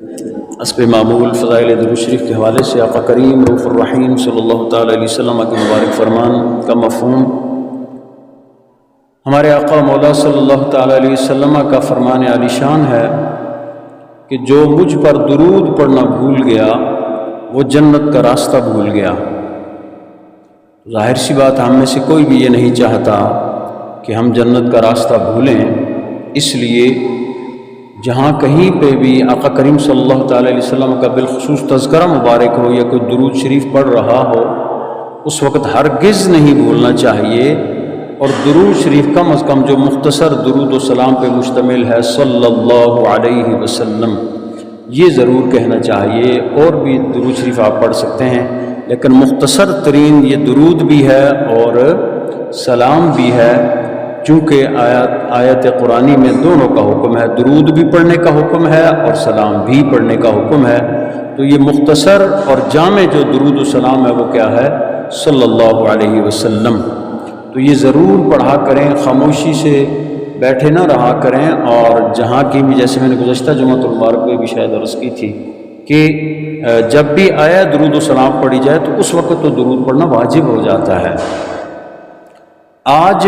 حسب معمول فضائل درود شریف کے حوالے سے آقا کریم رؤوف الرحیم صلی اللہ تعالیٰ علیہ وسلم کے مبارک فرمان کا مفہوم، ہمارے آقا مولا صلی اللہ تعالیٰ علیہ وسلم کا فرمان عالی شان ہے کہ جو مجھ پر درود پڑھنا بھول گیا وہ جنت کا راستہ بھول گیا۔ ظاہر سی بات، ہم میں سے کوئی بھی یہ نہیں چاہتا کہ ہم جنت کا راستہ بھولیں، اس لیے جہاں کہیں پہ بھی آقا کریم صلی اللہ تعالیٰ علیہ وسلم کا بالخصوص تذکرہ مبارک ہو یا کوئی درود شریف پڑھ رہا ہو، اس وقت ہرگز نہیں بھولنا چاہیے، اور درود شریف کم از کم جو مختصر درود و سلام پہ مشتمل ہے صلی اللہ علیہ وسلم، یہ ضرور کہنا چاہیے۔ اور بھی درود شریف آپ پڑھ سکتے ہیں، لیکن مختصر ترین یہ درود بھی ہے اور سلام بھی ہے، چونکہ آیت قرآنی میں دونوں کا حکم ہے، درود بھی پڑھنے کا حکم ہے اور سلام بھی پڑھنے کا حکم ہے۔ تو یہ مختصر اور جامع جو درود و سلام ہے وہ کیا ہے؟ صلی اللہ علیہ وسلم۔ تو یہ ضرور پڑھا کریں، خاموشی سے بیٹھے نہ رہا کریں، اور جہاں کی بھی، جیسے میں نے گزشتہ جمعۃ المبارک میں بھی شاید عرض کی تھی کہ جب بھی آیا درود و سلام پڑھی جائے تو اس وقت تو درود پڑھنا واجب ہو جاتا ہے۔ آج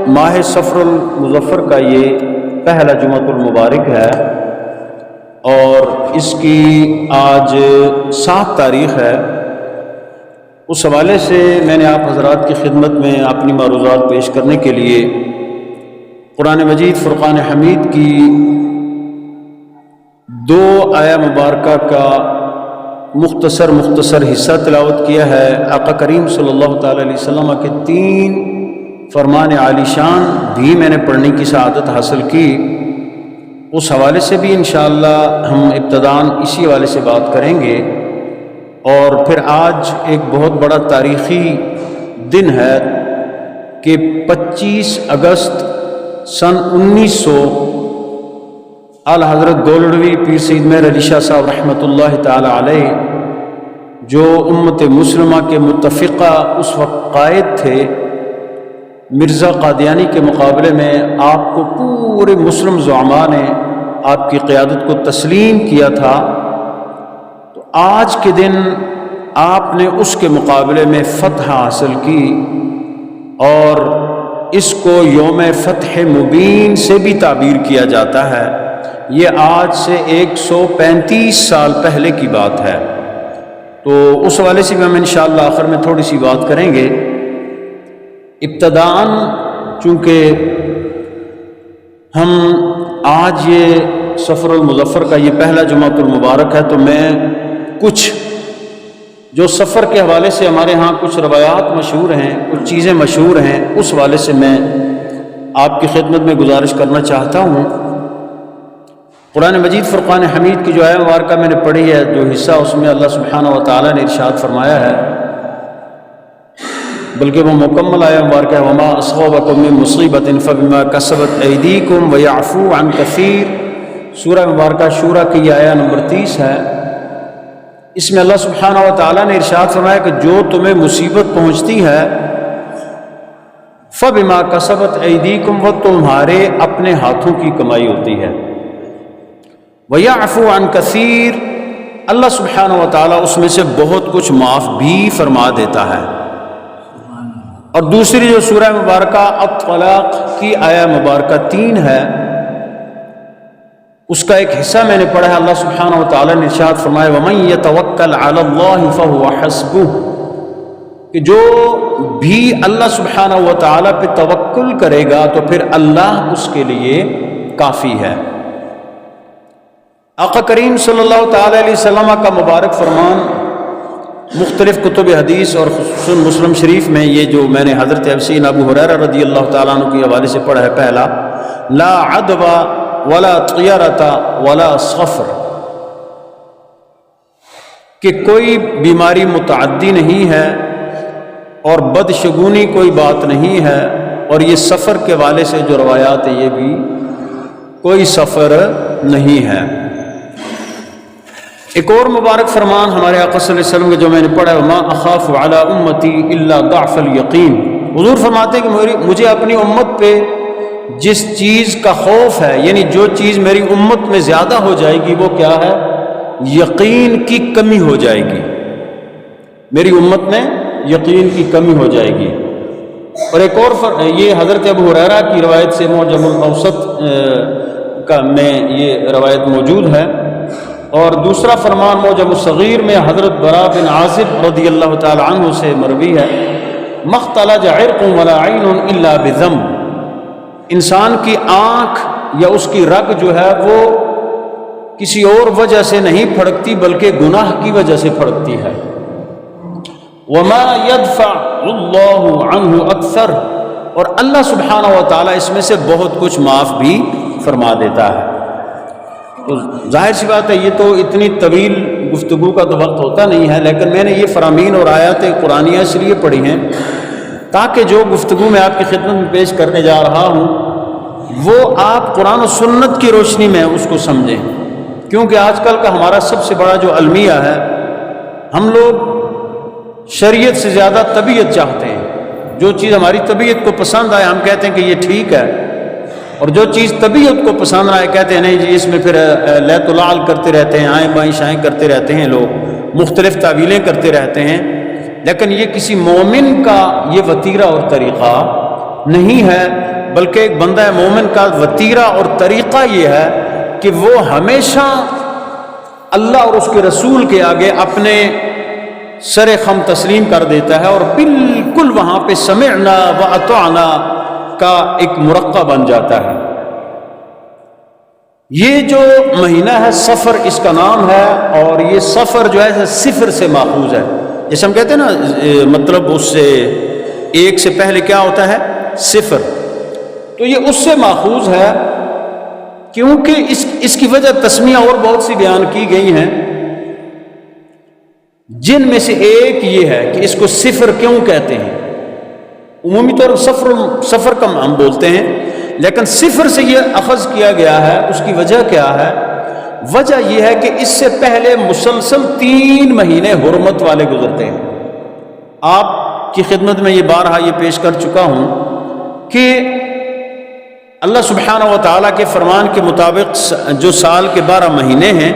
ماہ صفر المظفر کا یہ پہلا جمعۃ المبارک ہے، اور اس کی آج 7 تاریخ ہے۔ اس حوالے سے میں نے آپ حضرات کی خدمت میں اپنی معروضات پیش کرنے کے لیے قرآن مجید فرقان حمید کی 2 آیہ مبارکہ کا مختصر حصہ تلاوت کیا ہے۔ آقا کریم صلی اللہ تعالیٰ علیہ وسلم کے 3 فرمان عالی شان بھی میں نے پڑھنے کی سعادت حاصل کی۔ اس حوالے سے بھی انشاءاللہ ہم ابتداً اسی حوالے سے بات کریں گے، اور پھر آج ایک بہت بڑا تاریخی دن ہے کہ 25 اگست سن 1900 اعلیٰ حضرت گولڑوی پیر سید مہر علی شاہ صاحب رحمۃ اللہ تعالی علیہ، جو امت مسلمہ کے متفقہ اس وقت قائد تھے، مرزا قادیانی کے مقابلے میں آپ کو پورے مسلم زعماء نے آپ کی قیادت کو تسلیم کیا تھا۔ تو آج کے دن آپ نے اس کے مقابلے میں فتح حاصل کی، اور اس کو یوم فتح مبین سے بھی تعبیر کیا جاتا ہے۔ یہ آج سے 135 سال پہلے کی بات ہے۔ تو اس حوالے سے بھی ہم انشاءاللہ آخر میں تھوڑی سی بات کریں گے۔ ابتداً چونکہ ہم آج یہ صفر المظفر کا یہ پہلا جمعۃ المبارک ہے، تو میں کچھ جو سفر کے حوالے سے ہمارے ہاں کچھ روایات مشہور ہیں، کچھ چیزیں مشہور ہیں، اس حوالے سے میں آپ کی خدمت میں گزارش کرنا چاہتا ہوں۔ قرآن مجید فرقان حمید کی جو آیہ مبارکہ میں نے پڑھی ہے، جو حصہ اس میں اللہ سبحانہ و تعالیٰ نے ارشاد فرمایا ہے، بلکہ وہ مکمل آیہ مبارکہ ہے، وَمَا أَصَابَكُم مِّن مُّصِيبَةٍ فَبِمَا كَسَبَتْ أَيْدِيكُمْ وَيَعْفُو عَن كَثِيرٍ۔ سورہ مبارکہ شورى کی یہ آیہ نمبر 30 ہے۔ اس میں اللہ سبحانہ و تعالیٰ نے ارشاد فرمایا کہ جو تمہیں مصیبت پہنچتی ہے، فَبِمَا كَسَبَتْ أَيْدِيكُمْ، وہ تمہارے اپنے ہاتھوں کی کمائی ہوتی ہے، وَيَعْفُو عَن كَثِيرٍ، اللہ سبحانہ و تعالیٰ اس میں سے بہت کچھ معاف بھی فرما دیتا ہے۔ اور دوسری جو سورہ مبارکہ الطلاق کی آیہ مبارکہ 3 ہے، اس کا ایک حصہ میں نے پڑھا ہے۔ اللہ سبحانہ و تعالیٰ نے ارشاد فرمایا وَمَن يَتَوَكَّلْ عَلَى اللَّهِ فَهُوَ حَسْبُهُ، کہ جو بھی اللہ سبحانہ و تعالیٰ پہ توکل کرے گا تو پھر اللہ اس کے لیے کافی ہے۔ آقا کریم صلی اللہ تعالیٰ علیہ وسلم کا مبارک فرمان مختلف کتب حدیث اور خصوصاً مسلم شریف میں، یہ جو میں نے حضرت سیدنا ابو ہریرہ رضی اللہ تعالیٰ عنہ کے حوالے سے پڑھا ہے، پہلا لا عدوى ولا طیرۃ ولا صفر، کہ کوئی بیماری متعدی نہیں ہے اور بدشگونی کوئی بات نہیں ہے، اور یہ سفر کے حوالے سے جو روایات ہیں یہ بھی کوئی سفر نہیں ہے۔ ایک اور مبارک فرمان ہمارے آقا صلی اللہ علیہ وسلم کے جو میں نے پڑھا ہے، ما اخاف علی امتی الا ضعف الیقین، حضور فرماتے ہیں کہ مجھے اپنی امت پہ جس چیز کا خوف ہے، یعنی جو چیز میری امت میں زیادہ ہو جائے گی وہ کیا ہے؟ یقین کی کمی ہو جائے گی، میری امت میں یقین کی کمی ہو جائے گی۔ اور ایک اور یہ حضرت ابو ہریرہ کی روایت سے معجم الاوسط میں یہ روایت موجود ہے، اور دوسرا فرمان معجم الصغیر میں حضرت براء بن عازب رضی اللہ تعالی عنہ سے مروی ہے، مختلج عرق ولا عین الا بذنب، انسان کی آنکھ یا اس کی رگ جو ہے وہ کسی اور وجہ سے نہیں پھڑکتی بلکہ گناہ کی وجہ سے پھڑکتی ہے۔ وما يدفع اللہ عنہ اکثر، اور اللہ سبحانہ و تعالیٰ اس میں سے بہت کچھ معاف بھی فرما دیتا ہے۔ تو ظاہر سی بات ہے یہ تو اتنی طویل گفتگو کا تو وقت ہوتا نہیں ہے، لیکن میں نے یہ فرامین اور آیات قرآنیہ اس لیے پڑھی ہیں تاکہ جو گفتگو میں آپ کی خدمت میں پیش کرنے جا رہا ہوں وہ آپ قرآن و سنت کی روشنی میں اس کو سمجھیں، کیونکہ آج کل کا ہمارا سب سے بڑا جو المیہ ہے، ہم لوگ شریعت سے زیادہ طبیعت چاہتے ہیں۔ جو چیز ہماری طبیعت کو پسند آئے ہم کہتے ہیں کہ یہ ٹھیک ہے، اور جو چیز طبیعت کو پسند آئے کہتے ہیں نہیں جی اس میں پھر لیت و لعل کرتے رہتے ہیں، آئیں بائیں شائیں کرتے رہتے ہیں، لوگ مختلف تعویلیں کرتے رہتے ہیں۔ لیکن یہ کسی مومن کا یہ وتیرہ اور طریقہ نہیں ہے، بلکہ ایک بندہ مومن کا وتیرہ اور طریقہ یہ ہے کہ وہ ہمیشہ اللہ اور اس کے رسول کے آگے اپنے سر خم تسلیم کر دیتا ہے، اور بالکل وہاں پہ سمعنا و اطعنا کا ایک مرقع بن جاتا ہے۔ یہ جو مہینہ ہے صفر اس کا نام ہے، اور یہ صفر جو ہے صفر سے ماخوذ ہے، جیسے ہم کہتے ہیں نا مطلب اس سے ایک سے پہلے کیا ہوتا ہے؟ صفر، تو یہ اس سے ماخوذ ہے، کیونکہ اس کی وجہ تسمیہ اور بہت سی بیان کی گئی ہیں، جن میں سے ایک یہ ہے کہ اس کو صفر کیوں کہتے ہیں۔ عمومی طور پر صفر کا ہم بولتے ہیں، لیکن صفر سے یہ اخذ کیا گیا ہے۔ اس کی وجہ کیا ہے؟ وجہ یہ ہے کہ اس سے پہلے مسلسل 3 مہینے حرمت والے گزرتے ہیں۔ آپ کی خدمت میں یہ بارہا یہ پیش کر چکا ہوں کہ اللہ سبحانہ و تعالیٰ کے فرمان کے مطابق جو سال کے 12 مہینے ہیں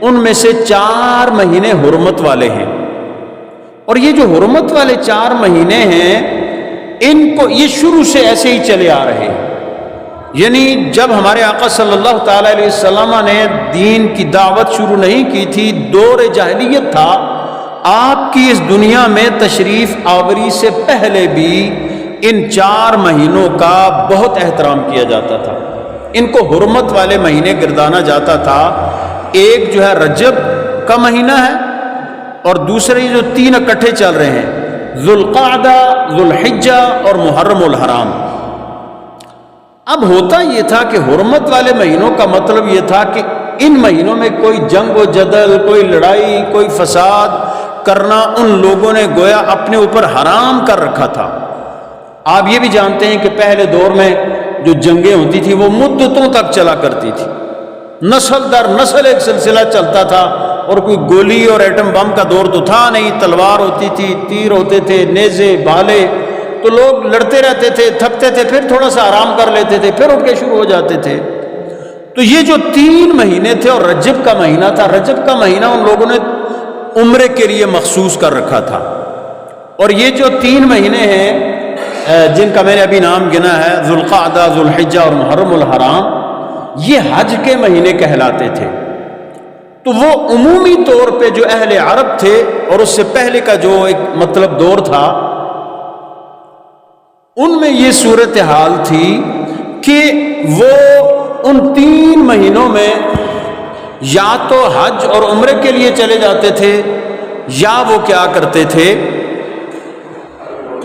ان میں سے 4 مہینے حرمت والے ہیں، اور یہ جو حرمت والے 4 مہینے ہیں ان کو یہ شروع سے ایسے ہی چلے آ رہے ہیں، یعنی جب ہمارے آقا صلی اللہ تعالیٰ علیہ وسلم نے دین کی دعوت شروع نہیں کی تھی، دور جاہلیت تھا، آپ کی اس دنیا میں تشریف آوری سے پہلے بھی ان 4 مہینوں کا بہت احترام کیا جاتا تھا، ان کو حرمت والے مہینے گردانا جاتا تھا۔ ایک جو ہے رجب کا مہینہ ہے، اور دوسرے جو 3 اکٹھے چل رہے ہیں، ذوالقعدہ، ذوالحجہ اور محرم الحرام۔ اب ہوتا یہ تھا کہ حرمت والے مہینوں کا مطلب یہ تھا کہ ان مہینوں میں کوئی جنگ و جدل، کوئی لڑائی، کوئی فساد کرنا ان لوگوں نے گویا اپنے اوپر حرام کر رکھا تھا۔ آپ یہ بھی جانتے ہیں کہ پہلے دور میں جو جنگیں ہوتی تھی وہ مدتوں تک چلا کرتی تھی، نسل در نسل ایک سلسلہ چلتا تھا، اور کوئی گولی اور ایٹم بم کا دور تو تھا نہیں، تلوار ہوتی تھی، تیر ہوتے تھے، نیزے، بھالے، تو لوگ لڑتے رہتے تھے، تھکتے تھے، پھر تھوڑا سا آرام کر لیتے تھے، پھر اٹھ کے شروع ہو جاتے تھے۔ تو یہ جو 3 مہینے تھے، اور رجب کا مہینہ تھا، رجب کا مہینہ ان لوگوں نے عمرے کے لیے مخصوص کر رکھا تھا، اور یہ جو 3 مہینے ہیں جن کا میں نے ابھی نام گنا ہے، ذوالقعدہ، ذوالحجہ اور محرم الحرام، یہ حج کے مہینے کہلاتے تھے۔ تو وہ عمومی طور پہ جو اہل عرب تھے اور اس سے پہلے کا جو ایک مطلب دور تھا، ان میں یہ صورتحال تھی کہ وہ ان 3 مہینوں میں یا تو حج اور عمرے کے لیے چلے جاتے تھے، یا وہ کیا کرتے تھے،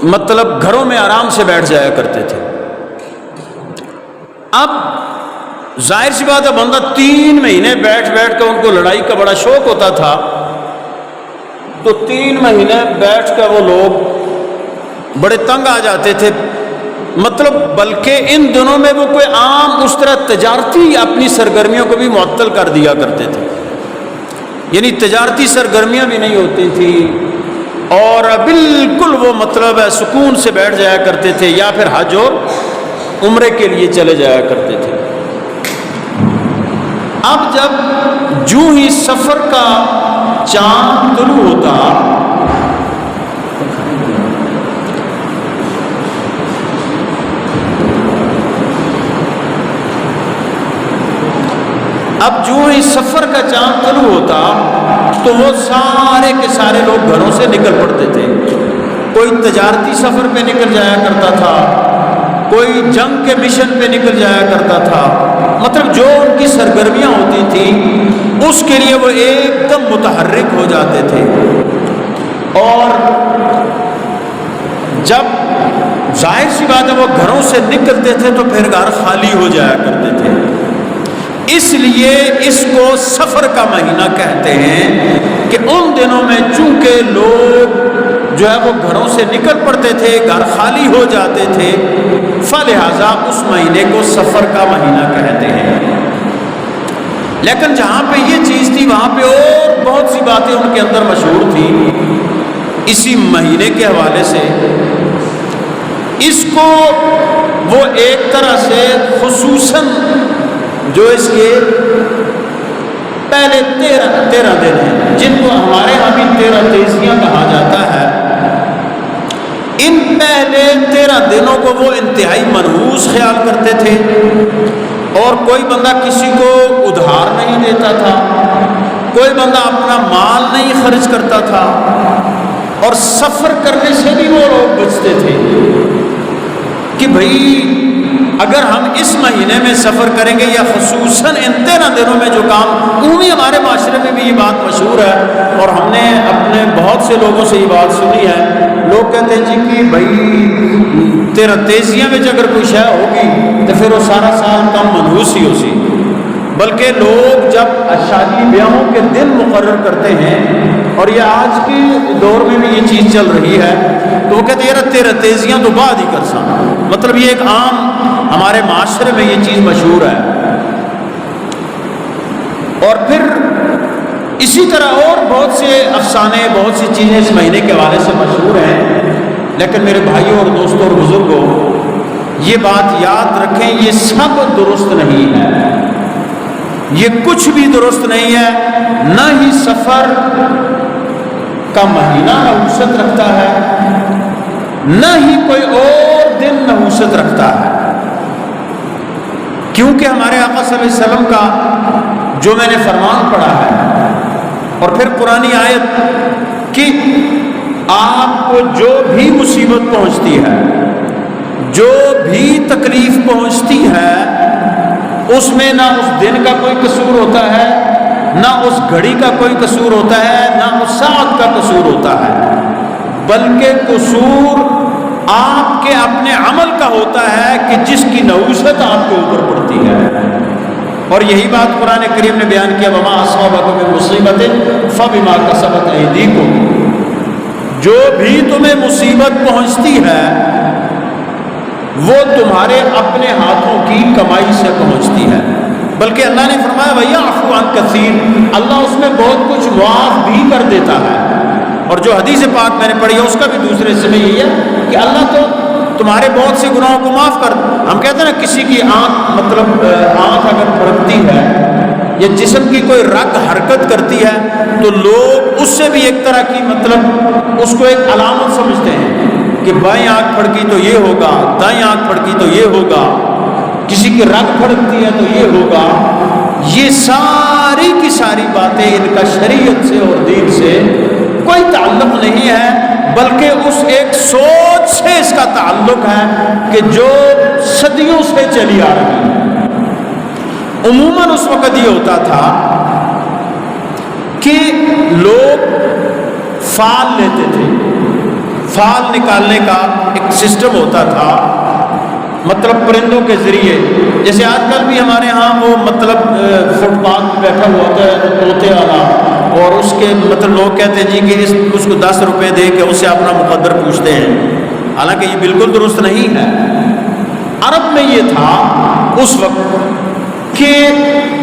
مطلب گھروں میں آرام سے بیٹھ جایا کرتے تھے۔ اب ظاہر سی بات ہے، بندہ 3 مہینے بیٹھ کر ان کو لڑائی کا بڑا شوق ہوتا تھا، تو 3 مہینے بیٹھ کر وہ لوگ بڑے تنگ آ جاتے تھے، مطلب بلکہ ان دنوں میں وہ کوئی عام اس طرح تجارتی اپنی سرگرمیوں کو بھی معطل کر دیا کرتے تھے، یعنی تجارتی سرگرمیاں بھی نہیں ہوتی تھی، اور بالکل وہ مطلب ہے سکون سے بیٹھ جایا کرتے تھے، یا پھر حج اور عمرے کے لیے چلے جایا کرتے تھے۔ اب جب جو ہی سفر کا چاند طلوع ہوتا، اب جو ہی سفر کا چاند طلوع ہوتا تو وہ سارے کے سارے لوگ گھروں سے نکل پڑتے تھے۔ کوئی تجارتی سفر پہ نکل جایا کرتا تھا، کوئی جنگ کے مشن پہ نکل جایا کرتا تھا، مطلب جو ان کی سرگرمیاں ہوتی تھیں اس کے لیے وہ ایک دم متحرک ہو جاتے تھے۔ اور جب ظاہر سی بات ہے وہ گھروں سے نکلتے تھے تو پھر گھر خالی ہو جایا کرتے تھے، اس لیے اس کو سفر کا مہینہ کہتے ہیں کہ ان دنوں میں چونکہ لوگ جو ہے وہ گھروں سے نکل پڑتے تھے، گھر خالی ہو جاتے تھے، فلہذا اس مہینے کو سفر کا مہینہ کہتے ہیں۔ لیکن جہاں پہ یہ چیز تھی وہاں پہ اور بہت سی باتیں ان کے اندر مشہور تھیں اسی مہینے کے حوالے سے۔ اس کو وہ ایک طرح سے خصوصاً جو اس کے پہلے 13 دن ہیں، جن کو ہمارے ہاں بھی 13 تیزیاں کہا جاتا ہے، ان پہلے 13 دنوں کو وہ انتہائی منحوس خیال کرتے تھے، اور کوئی بندہ کسی کو ادھار نہیں دیتا تھا، کوئی بندہ اپنا مال نہیں خرچ کرتا تھا، اور سفر کرنے سے بھی وہ لوگ بچتے تھے کہ بھائی اگر ہم اس مہینے میں سفر کریں گے یا خصوصاً ان 13 دنوں میں جو کام، عمومی ہمارے معاشرے میں بھی یہ بات مشہور ہے اور ہم نے اپنے بہت سے لوگوں سے یہ بات سنی ہے، لوگ کہتے ہیں جی کہ بھائی 13 تیزیاں میں اگر کوئی شے ہوگی تو پھر وہ سارا سال کم منحوس ہی ہو سی، بلکہ لوگ جب شادی بیاہوں کے دن مقرر کرتے ہیں، اور یہ آج کے دور میں بھی یہ چیز چل رہی ہے، تو وہ کہتے ہیں 13 تیزیاں تو بعد ہی کر سا، مطلب یہ ایک عام ہمارے معاشرے میں یہ چیز مشہور ہے۔ اور پھر اسی طرح اور بہت سے افسانے، بہت سی چیزیں اس مہینے کے حوالے سے مشہور ہیں، لیکن میرے بھائیوں اور دوستوں اور بزرگوں، یہ بات یاد رکھیں، یہ سب درست نہیں ہے، یہ کچھ بھی درست نہیں ہے، نہ ہی سفر کا مہینہ نحوست رکھتا ہے، نہ ہی کوئی اور دن نحوست رکھتا ہے، کیونکہ ہمارے آقا صلی اللہ علیہ وسلم کا جو میں نے فرمان پڑھا ہے، اور پھر قرآنی آیت کہ آپ کو جو بھی مصیبت پہنچتی ہے، جو بھی تکلیف پہنچتی ہے، اس میں نہ اس دن کا کوئی قصور ہوتا ہے، نہ اس گھڑی کا کوئی قصور ہوتا ہے، نہ اس ساعت کا قصور ہوتا ہے، بلکہ قصور آپ کے اپنے عمل کا ہوتا ہے کہ جس کی نحوست آپ کے اوپر پڑتی ہے۔ اور یہی بات قرآن کریم نے بیان کیا، وَمَا أَصَابَكُم مِّن مُّصِيبَةٍ فَبِمَا كَسَبَتْ أَيْدِيكُمْ، جو بھی تمہیں مصیبت پہنچتی ہے وہ تمہارے اپنے ہاتھوں کی کمائی سے پہنچتی ہے، بلکہ اللہ نے فرمایا وَيَعْفُو عَن كَثِيرٍ، اللہ اس میں بہت کچھ معاف بھی کر دیتا ہے۔ اور جو حدیث پاک میں نے پڑھی ہے اس کا بھی دوسرے حصے میں یہی ہے کہ اللہ تو تمہارے بہت سے گناہوں کو معاف کر، ہم کہتے ہیں نا کسی کی آنکھ، مطلب آنکھ اگر پھڑکتی ہے یا جسم کی کوئی رگ حرکت کرتی ہے تو لوگ اس سے بھی ایک طرح کی مطلب اس کو ایک علامت سمجھتے ہیں کہ بائیں آنکھ پھڑکی تو یہ ہوگا، دائیں آنکھ پھڑکی تو یہ ہوگا، کسی کی رگ پھڑکتی ہے تو یہ ہوگا۔ یہ ساری کی ساری باتیں ان کا شریعت سے اور دین سے کوئی تعلق نہیں ہے، بلکہ اس ایک سوچ سے اس کا تعلق ہے کہ جو صدیوں سے چلی آ رہی ہے۔ عموماً اس وقت یہ ہوتا تھا کہ لوگ فال لیتے تھے، فال نکالنے کا ایک سسٹم ہوتا تھا، مطلب پرندوں کے ذریعے، جیسے آج کل بھی ہمارے ہاں وہ مطلب فٹ پاتھ پہ بیٹھا ہوا ہوتا ہے طوطے والا، اور اس کے مطلب لوگ کہتے ہیں جی کہ اس کو 10 روپے دے کے اس سے اپنا مقدر پوچھتے ہیں، حالانکہ یہ بالکل درست نہیں ہے۔ عرب میں یہ تھا اس وقت کہ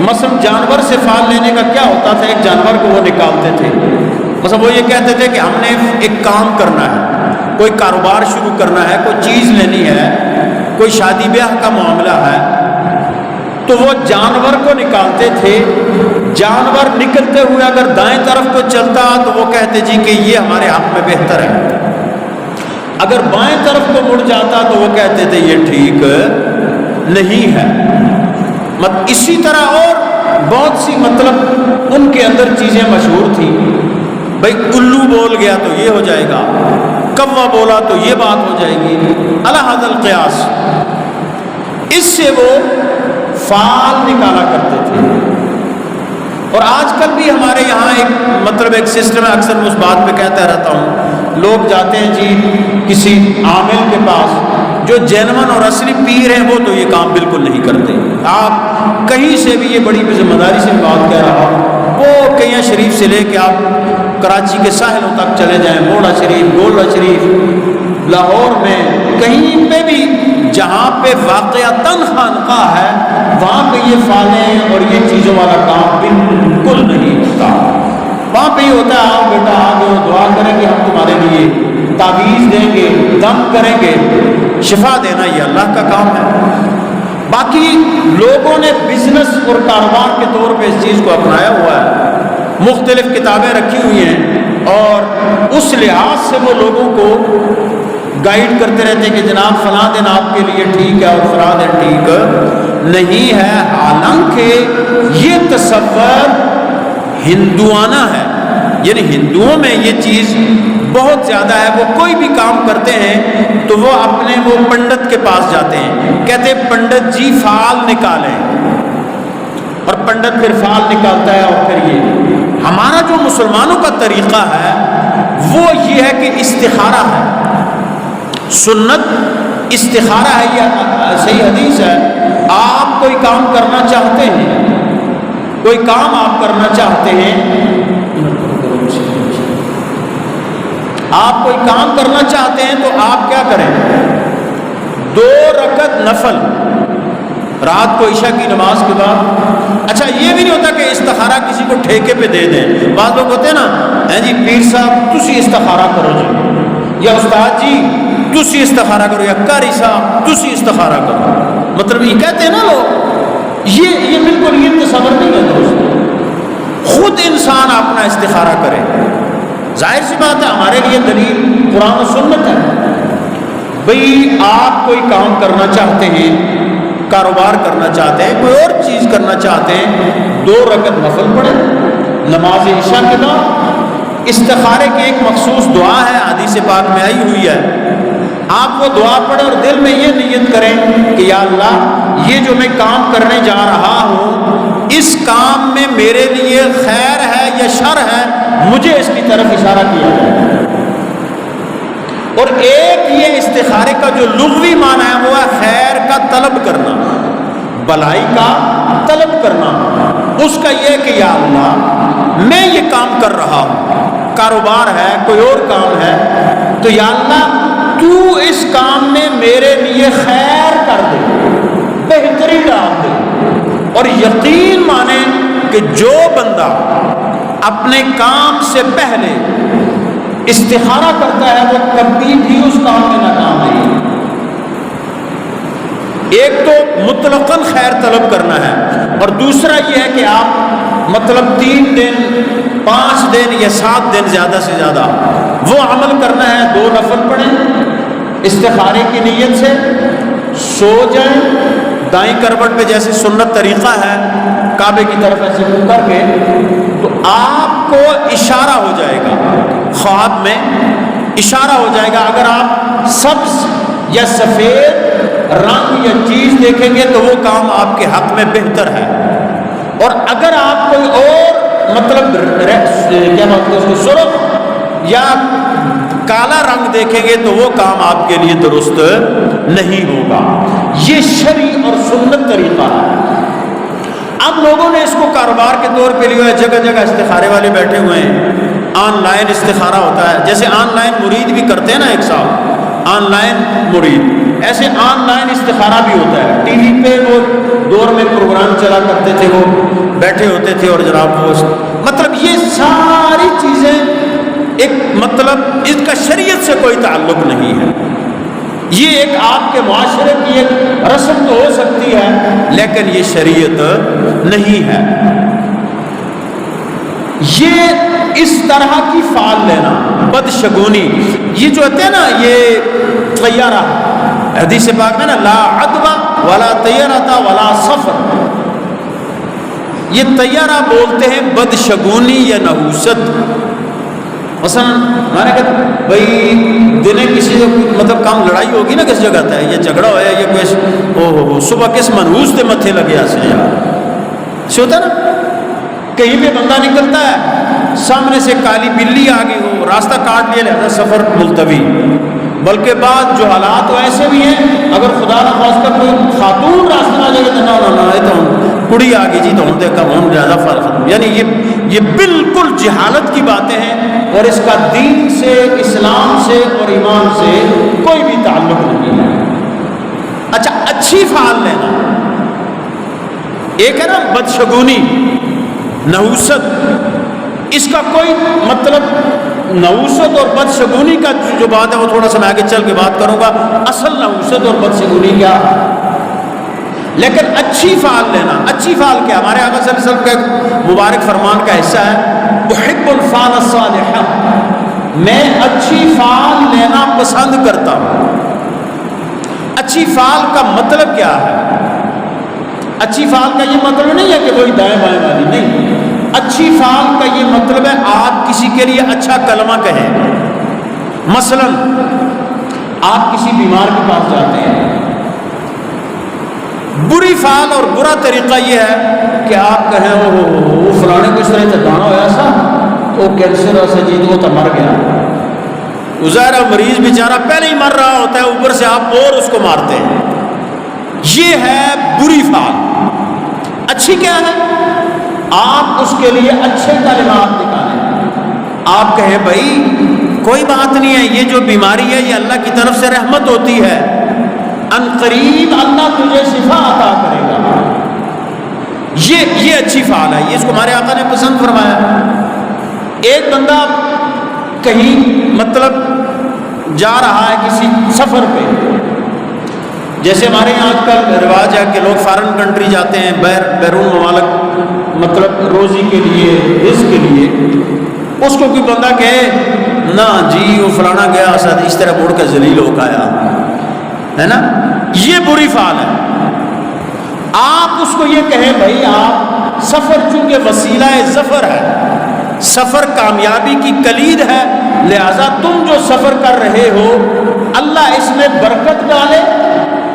مثلا جانور سے فال لینے کا کیا ہوتا تھا، ایک جانور کو وہ نکالتے تھے، مثلا وہ یہ کہتے تھے کہ ہم نے ایک کام کرنا ہے، کوئی کاروبار شروع کرنا ہے، کوئی چیز لینی ہے، کوئی شادی بیاہ کا معاملہ ہے، تو وہ جانور کو نکالتے تھے، جانور نکلتے ہوئے اگر دائیں طرف کو چلتا تو وہ کہتے جی کہ یہ ہمارے حق میں بہتر ہے، اگر بائیں طرف کو مڑ جاتا تو وہ کہتے تھے یہ ٹھیک نہیں ہے۔ اسی طرح اور بہت سی مطلب ان کے اندر چیزیں مشہور تھیں، بھائی الو بول گیا تو یہ ہو جائے گا، کوا بولا تو یہ بات ہو جائے گی، علی ھذا القیاس۔ اس سے وہ فعال نکالا کرتے تھے۔ اور آج کل بھی ہمارے یہاں ایک سسٹم ہے، اکثر میں اس بات پہ کہتا رہتا ہوں، لوگ جاتے ہیں جی کسی عامل کے پاس جو جینون اور اصلی پیر ہیں، وہ تو یہ کام بالکل نہیں کرتے۔ آپ کہیں سے بھی، یہ بڑی ذمہ داری سے بات کہہ رہا ہوں، وہ کیاں شریف سے لے کے آپ کراچی کے ساحلوں تک چلے جائیں، موڑا شریف، گولڈا شریف، لاہور میں کہیں پہ بھی جہاں پہ واقعتاً خانقاہ ہے، وہاں پہ یہ فالیں اور یہ چیزوں والا کام بالکل نہیں ہوتا۔ وہاں پہ یہ ہوتا ہے، آؤ بیٹا آگے دعا کریں گے، ہم تمہارے لیے تعویذ دیں گے، دم کریں گے، شفا دینا یہ اللہ کا کام ہے۔ باقی لوگوں نے بزنس اور کاروبار کے طور پہ اس چیز کو اپنایا ہوا ہے، مختلف کتابیں رکھی ہوئی ہیں، اور اس لحاظ سے وہ لوگوں کو گائیڈ کرتے رہتے ہیں کہ جناب فلاں دن آپ کے لیے ٹھیک ہے اور فلاں دن ٹھیک نہیں ہے۔ حالانکہ یہ تصور ہندوانہ ہے، یعنی ہندوؤں میں یہ چیز بہت زیادہ ہے۔ وہ کوئی بھی کام کرتے ہیں تو وہ اپنے وہ پنڈت کے پاس جاتے ہیں، کہتے ہیں پنڈت جی فعال نکالیں، اور پنڈت پھر فعال نکالتا ہے۔ اور پھر یہ ہمارا جو مسلمانوں کا طریقہ ہے وہ یہ ہے کہ استخارہ ہے، سنت استخارہ ہے، یہ صحیح حدیث ہے۔ آپ کوئی کام کرنا چاہتے ہیں، کوئی کام آپ کرنا چاہتے ہیں، آپ کوئی کام کرنا چاہتے ہیں تو آپ کیا کریں؟ 2 رکعت نفل رات کو عشاء کی نماز کے بعد۔ اچھا یہ بھی نہیں ہوتا کہ استخارہ کسی کو ٹھیکے پہ دے دیں۔ بعض لوگ ہوتے ہیں نا، جی پیر صاحب تسی استخارہ کرو جی، یا استاد جی تسی استخارہ کرو، یا قاری صاحب تسی استخارہ کرو، مطلب یہ کہتے ہیں نا لوگ، یہ بالکل یہ تصور نہیں ہے دوست۔ خود انسان اپنا استخارہ کرے۔ ظاہر سی بات ہے ہمارے لیے دلیل قرآن و سنت ہے۔ بھئی آپ کوئی کام کرنا چاہتے ہیں، کاروبار کرنا چاہتے ہیں، کوئی اور چیز کرنا چاہتے ہیں، 2 رکعت نفل پڑھیں نماز عشاء کے بعد۔ استخارے کی ایک مخصوص دعا ہے، حدیث پاک میں آئی ہوئی ہے، آپ وہ دعا پڑھیں اور دل میں یہ نیت کریں کہ یا اللہ یہ جو میں کام کرنے جا رہا ہوں، اس کام میں میرے لیے خیر ہے یا شر ہے، مجھے اس کی طرف اشارہ کیا جائے۔ اور ایک یہ استخارے کا جو لغوی معنی ہے وہ ہے خیر کا طلب کرنا، بھلائی کا طلب کرنا۔ اس کا یہ کہ یا اللہ میں یہ کام کر رہا ہوں، کاروبار ہے، کوئی اور کام ہے، تو یا اللہ تو اس کام میں میرے لیے خیر کر دے، بہتری ڈال دے۔ اور یقین مانے کہ جو بندہ اپنے کام سے پہلے استخارہ کرتا ہے وہ کبھی بھی اس کام میں ناکام نہیں۔ ایک تو مطلقاً خیر طلب کرنا ہے، اور دوسرا یہ ہے کہ آپ مطلب 3 دن 5 دن یا 7 دن زیادہ سے زیادہ وہ عمل کرنا ہے۔ 2 نفل پڑھیں استخارے کی نیت سے، سو جائیں دائیں کروٹ پہ جیسے سنت طریقہ ہے، کعبے کی طرف ایسے منہ کر کے، تو آپ کو اشارہ ہو جائے گا، خواب میں اشارہ ہو جائے گا۔ اگر آپ سبز یا سفید رنگ یا چیز دیکھیں گے تو وہ کام آپ کے حق میں بہتر ہے، اور اگر آپ کوئی اور مطلب کیا بات ہے اس کو سرخ یا کالا رنگ دیکھیں گے تو وہ کام آپ کے لیے درست نہیں ہوگا۔ یہ شرعی اور سنت طریقہ ہے۔ اب لوگوں نے اس کو کاروبار کے طور پہ لیا ہے، جگہ جگہ استخارے والے بیٹھے ہوئے ہیں، آن لائن استخارہ ہوتا ہے، جیسے آن لائن مرید بھی کرتے ہیں نا، ایک صاحب آن لائن مرید، ایسے آن لائن استخارہ بھی ہوتا ہے۔ ٹی وی پہ وہ دور میں پروگرام چلا کرتے تھے، وہ بیٹھے ہوتے تھے اور جناب وہ مطلب یہ ساری چیزیں ایک مطلب اس کا شریعت سے کوئی تعلق نہیں ہے۔ یہ ایک آپ کے معاشرے کی ایک رسم تو ہو سکتی ہے لیکن یہ شریعت نہیں ہے۔ یہ اس طرح کی فعال لینا، بدشگونی، یہ جو ہوتے ہیں نا، یہ طیارہ، حدیث پاک میں نا لا عدوہ ولا طیرۃ ولا سفر، یہ طیارہ بولتے ہیں بدشگونی یا نحوست۔ مثلا میں نے کہا بھائی دنے کسی سے مطلب کام لڑائی ہوگی نا کس جگہ ہے، یہ جھگڑا ہوا یہ کوئی صبح کس منحوس کے متھے لگے سے یار سے ہوتا ہے نا، کہیں پہ بندہ نکلتا ہے سامنے سے کالی بلی آ گئی ہو، راستہ کاٹ لیا، لہذا سفر ملتوی۔ بلکہ بعد جو حالات وہ ایسے بھی ہیں، اگر خدا نہ خواستہ کوئی خاتون راستہ نہ جائے تو نہ تو کڑی آ گئی جی تو ہم دیکھا ہم زیادہ فرق، یعنی یہ بالکل جہالت کی باتیں ہیں، اور اس کا دین سے، اسلام سے اور ایمان سے کوئی بھی تعلق نہیں ہے۔ اچھا، اچھی فعال لینا، ایک ہے نا بدشگونی، نحوست، اس کا کوئی مطلب نحوست اور بدشگونی کا جو بات ہے وہ تھوڑا سا میں آگے چل کے بات کروں گا، اصل نحوست اور بدشگونی کیا ہے۔ لیکن اچھی فعال لینا، اچھی فعال کیا؟ ہمارے آقا صلی اللہ علیہ وسلم کا مبارک فرمان کا حصہ ہے احب الفعل الصالحہ، میں اچھی فعال لینا پسند کرتا ہوں۔ اچھی فعال کا مطلب کیا ہے؟ اچھی فعال کا یہ مطلب نہیں ہے کہ وہی دائیں بائیں والی، نہیں، اچھی فعال کا یہ مطلب ہے آپ کسی کے لیے اچھا کلمہ کہیں۔ مثلا آپ کسی بیمار کے پاس جاتے ہیں، بری فعال اور برا طریقہ یہ ہے کہ آپ کہیں وہ فلانے کو اس طرح سے دانا ہوا سا وہ کینسر سے جیت وہ تو مر گیا، ظاہر مریض بیچارہ پہلے ہی مر رہا ہوتا ہے، اوپر سے آپ اور اس کو مارتے ہیں، یہ ہے بری فعال۔ اچھی کیا ہے؟ آپ اس کے لیے اچھے کلمات نکالیں، آپ کہیں بھائی کوئی بات نہیں ہے، یہ جو بیماری ہے یہ اللہ کی طرف سے رحمت ہوتی ہے، ان قریب اللہ تجھے شفا عطا کرے گا، یہ اچھی فعال ہے، یہ اس کو ہمارے آقا نے پسند فرمایا۔ ایک بندہ کہیں مطلب جا رہا ہے کسی سفر پہ، جیسے ہمارے یہاں آج کل رواج ہے کہ لوگ فارن کنٹری جاتے ہیں، بیرون ممالک، مطلب روزی کے لیے، رزق کے لیے، اس کو کوئی بندہ کہے نہ جی وہ فلانا گیا اس طرح مڑ کر ذلیل ہو گیا، ہے نا، یہ بری فعال ہے۔ آپ اس کو یہ کہیں بھائی آپ سفر چونکہ وسیلہ ظفر ہے، سفر کامیابی کی کلید ہے، لہذا تم جو سفر کر رہے ہو اللہ اس میں برکت ڈالے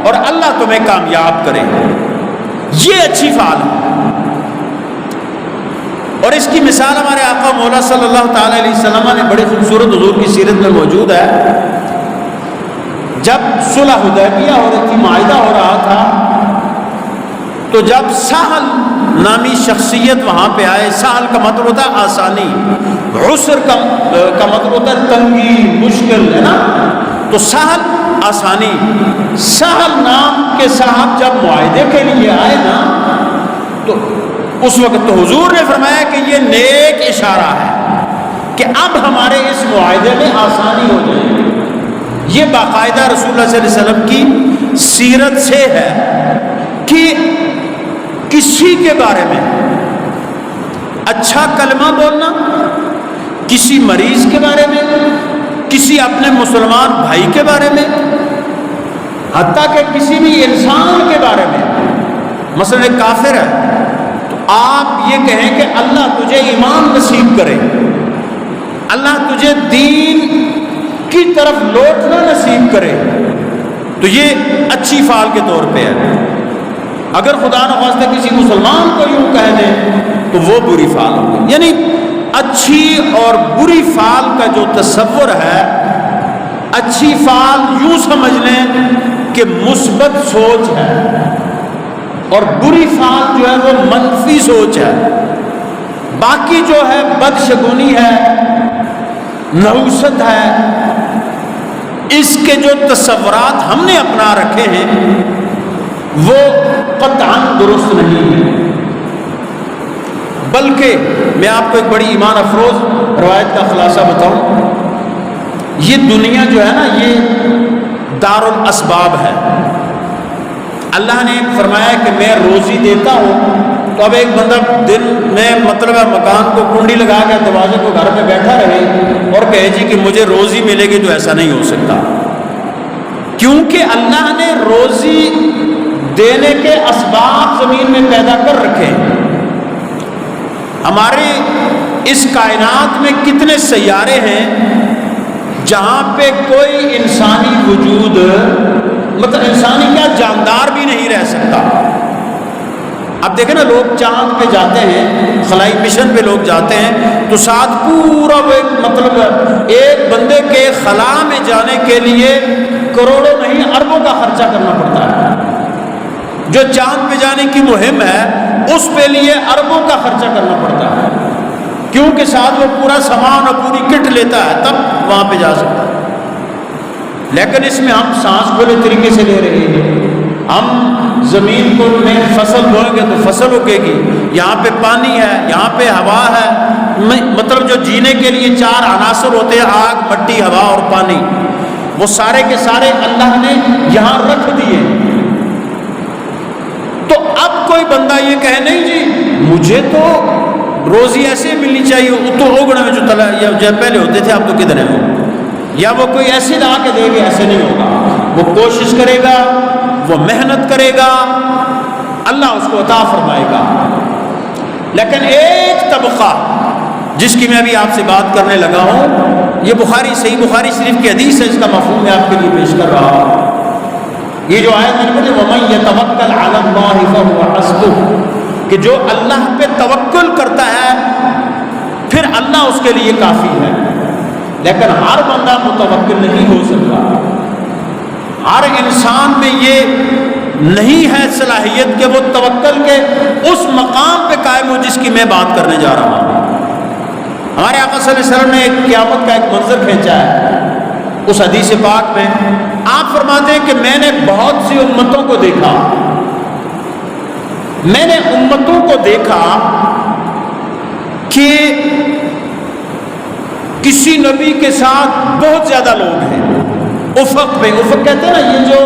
اور اللہ تمہیں کامیاب کرے، یہ اچھی فعال ہے۔ اور اس کی مثال ہمارے آقا مولا صلی اللہ تعالی علیہ وسلم نے بڑی خوبصورت حضور کی سیرت میں موجود ہے۔ جب صلح حدیبیہ ہو رہی تھی، معاہدہ ہو رہا تھا، تو جب سہل نامی شخصیت وہاں پہ آئے، سہل کا مطلب ہوتا ہے آسانی، عسر کا مطلب ہوتا ہے تنگی، مشکل، ہے نا، تو سہل آسانی، سہل نام کے صاحب جب معاہدے کے لیے آئے نا، تو اس وقت تو حضور نے فرمایا کہ یہ نیک اشارہ ہے کہ اب ہمارے اس معاہدے میں آسانی ہو جائے گی۔ یہ باقاعدہ رسول اللہ صلی اللہ علیہ وسلم کی سیرت سے ہے کہ کسی کے بارے میں اچھا کلمہ بولنا، کسی مریض کے بارے میں، کسی اپنے مسلمان بھائی کے بارے میں، حتیٰ کہ کسی بھی انسان کے بارے میں، مثلا ایک کافر ہے تو آپ یہ کہیں کہ اللہ تجھے ایمان نصیب کرے، اللہ تجھے دین کی طرف لوٹنا نصیب کرے، تو یہ اچھی فعال کے طور پہ ہے۔ اگر خدا نخواستہ کسی مسلمان کو یوں کہہ دیں تو وہ بری فعال ہوگی۔ یعنی اچھی اور بری فعال کا جو تصور ہے، اچھی فعال یوں سمجھ لیں کہ مثبت سوچ ہے، اور بری فعال جو ہے وہ منفی سوچ ہے۔ باقی جو ہے بدشگونی ہے، نحوست ہے، اس کے جو تصورات ہم نے اپنا رکھے ہیں وہ قطعاً درست نہیں ہے۔ بلکہ میں آپ کو ایک بڑی ایمان افروز روایت کا خلاصہ بتاؤں، یہ دنیا جو ہے نا یہ دار الاسباب ہے۔ اللہ نے فرمایا کہ میں روزی دیتا ہوں تو اب ایک بندہ دن میں مطلب ہے مکان کو کنڈی لگا کے دروازے کو گھر پہ بیٹھا رہے اور کہے جی کہ مجھے روزی ملے گی، تو ایسا نہیں ہو سکتا، کیونکہ اللہ نے روزی دینے کے اسباب زمین میں پیدا کر رکھے ہیں۔ ہمارے اس کائنات میں کتنے سیارے ہیں جہاں پہ کوئی انسانی وجود، مطلب انسانی کیا جاندار بھی نہیں رہ سکتا۔ اب دیکھیں نا، لوگ چاند پہ جاتے ہیں، خلائی مشن پہ لوگ جاتے ہیں، تو ساتھ پورا وہ مطلب ایک بندے کے خلا میں جانے کے لیے کروڑوں نہیں اربوں کا خرچہ کرنا پڑتا ہے۔ جو چاند پہ جانے کی مہم ہے اس پہ لیے اربوں کا خرچہ کرنا پڑتا ہے، کیونکہ ساتھ وہ پورا سامان اور پوری کٹ لیتا ہے، تب وہاں پہ جا سکتا ہے۔ لیکن اس میں ہم سانس کھلے طریقے سے لے رہے ہیں، ہم زمین کو میں فصل بوئیں گے تو فصل اگے گی، یہاں پہ پانی ہے، یہاں پہ ہوا ہے، مطلب جو جینے کے لیے 4 عناصر ہوتے ہیں، آگ، مٹی، ہوا اور پانی، وہ سارے کے سارے اللہ نے یہاں رکھ دیے۔ تو اب کوئی بندہ یہ کہے نہیں جی مجھے تو روزی ایسے ملنی چاہیے، وہ تو اوگڑے میں جو تلا یا جو پہلے ہوتے تھے اب تو کدھر ہیں، یا وہ کوئی ایسی لا کے دے گا، ایسے نہیں ہوگا۔ وہ کوشش کرے گا، وہ محنت کرے گا، اللہ اس کو عطا فرمائے گا۔ لیکن ایک طبقہ جس کی میں ابھی آپ سے بات کرنے لگا ہوں، یہ صحیح بخاری شریف کی حدیث ہے، اس کا مفہوم میں آپ کے لیے پیش کر رہا ہوں۔ یہ جو آیت میں نے پڑھی وَمَن يَتَوَكَّلْ عَلَى اللَّهِ فَهُوَ حَسْبُهُ، کہ جو اللہ پہ توکل کرتا ہے پھر اللہ اس کے لیے کافی ہے۔ لیکن ہر بندہ متوکل نہیں ہو سکتا، ہر انسان میں یہ نہیں ہے صلاحیت کہ وہ توکل کے اس مقام پہ قائم ہو جس کی میں بات کرنے جا رہا ہوں۔ ہمارے آقا صلی اللہ علیہ وسلم نے ایک قیامت کا ایک منظر کھینچا ہے اس حدیث پاک میں۔ آپ فرماتے ہیں کہ میں نے بہت سی امتوں کو دیکھا، میں نے امتوں کو دیکھا کہ کسی نبی کے ساتھ بہت زیادہ لوگ ہیں افق پہ، افق کہتے ہیں نا یہ جو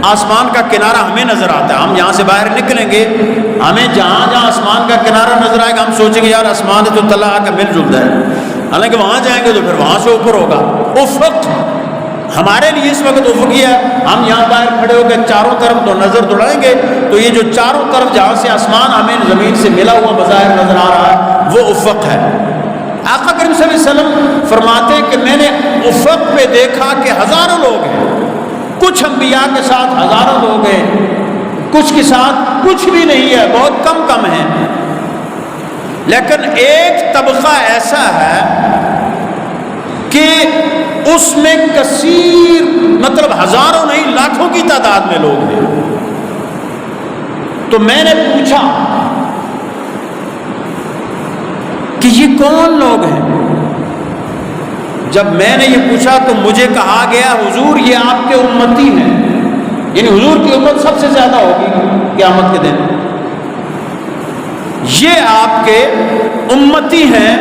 آسمان کا کنارہ ہمیں نظر آتا ہے، ہم یہاں سے باہر نکلیں گے، ہمیں جہاں جہاں آسمان کا کنارہ نظر آئے گا ہم سوچیں گے یار آسمان ہے تو تلا آ کے مل جلتا ہے، حالانکہ وہاں جائیں گے تو پھر وہاں سے اوپر ہوگا۔ افق ہمارے لیے اس وقت افق یہ ہے، ہم یہاں باہر کھڑے ہو کے چاروں طرف تو نظر دوڑائیں گے تو یہ جو چاروں طرف جہاں سے آسمان ہمیں زمین سے ملا ہوا بظاہر نظر آ رہا ہے وہ افق ہے۔ آقا کریم صلی اللہ علیہ وسلم فرماتے ہیں کہ میں نے افق پہ دیکھا کہ ہزاروں لوگ ہیں، کچھ انبیاء کے ساتھ ہزاروں لوگ ہیں، کچھ کے ساتھ کچھ بھی نہیں ہے، بہت کم کم ہیں، لیکن ایک طبقہ ایسا ہے کہ اس میں کثیر مطلب ہزاروں نہیں لاکھوں کی تعداد میں لوگ ہیں۔ تو میں نے پوچھا کہ یہ کون لوگ ہیں؟ جب میں نے یہ پوچھا تو مجھے کہا گیا حضور یہ آپ کے امتی ہیں، یعنی حضور کی امت سب سے زیادہ ہوگی قیامت کے دن، یہ آپ کے امتی ہیں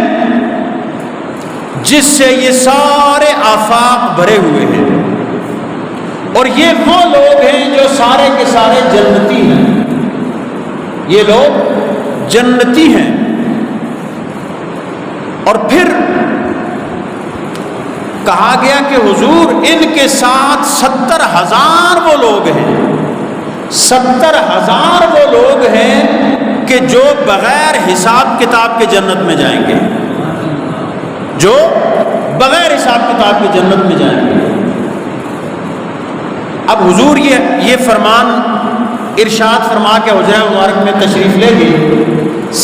جس سے یہ سارے آفاق بھرے ہوئے ہیں، اور یہ وہ لوگ ہیں جو سارے کے سارے جنتی ہیں، یہ لوگ جنتی ہیں۔ اور پھر کہا گیا کہ حضور ان کے ساتھ 70,000 وہ لوگ ہیں، 70,000 وہ لوگ ہیں کہ جو بغیر حساب کتاب کے جنت میں جائیں گے، جو بغیر حساب کتاب کے جنت میں جائیں گے۔ اب حضور یہ فرمان ارشاد فرما کے حجرہ مبارک میں تشریف لے گئے،